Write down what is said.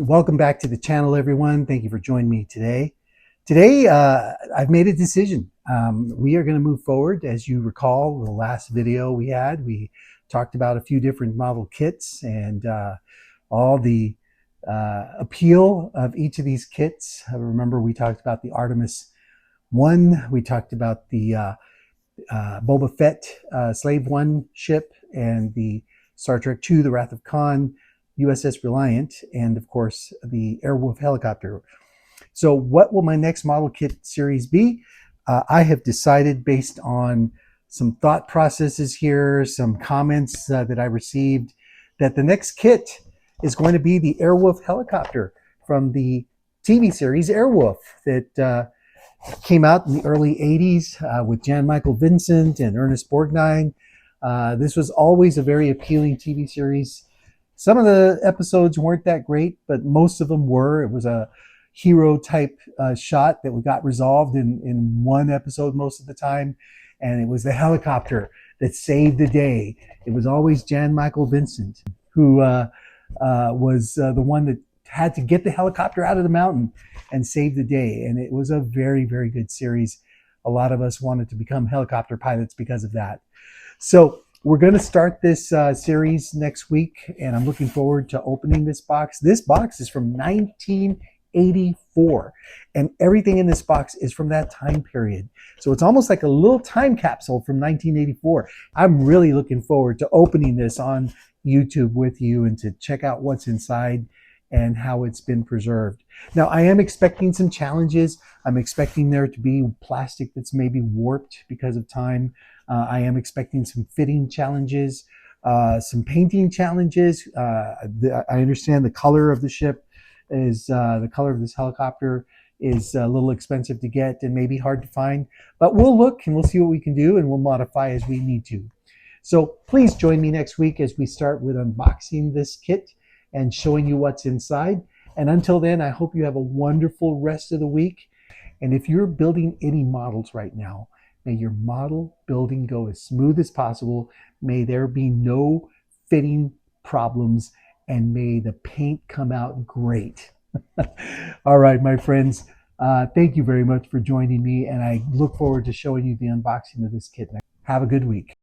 Welcome back to the channel, everyone. Thank you for joining me today. Today, I've made a decision. We are going to move forward. As you recall, the last video we talked about a few different model kits and all the appeal of each of these kits. Remember, we talked about the Artemis 1. We talked about the Boba Fett Slave 1 ship and the Star Trek II, The Wrath of Khan, USS Reliant, and of course the Airwolf helicopter. So what will my next model kit series be? I have decided, based on some thought processes here, some comments that I received, that the next kit is going to be the Airwolf helicopter from the TV series Airwolf that came out in the early 80s with Jan Michael Vincent and Ernest Borgnine. This was always a very appealing TV series. Some of the episodes weren't that great, but most of them were. It was a hero type shot that we got resolved in one episode most of the time. And it was the helicopter that saved the day. It was always Jan Michael Vincent who was the one that had to get the helicopter out of the mountain and save the day. And it was a very, very good series. A lot of us wanted to become helicopter pilots because of that. So we're going to start this series next week, and I'm looking forward to opening this box. This box is from 1984, and everything in this box is from that time period. So it's almost like a little time capsule from 1984. I'm really looking forward to opening this on YouTube with you and to check out what's inside and how it's been preserved. Now, I am expecting some challenges. I'm expecting there to be plastic that's maybe warped because of time. I am expecting some fitting challenges, some painting challenges. I understand the color of the ship is, the color of this helicopter is a little expensive to get and maybe hard to find, but we'll look and we'll see what we can do and we'll modify as we need to. So please join me next week as we start with unboxing this kit and showing you what's inside. And until then, I hope you have a wonderful rest of the week. And if you're building any models right now, may your model building go as smooth as possible. May there be no fitting problems, and may the paint come out great. All right, my friends, thank you very much for joining me, and I look forward to showing you the unboxing of this kit. Have a good week.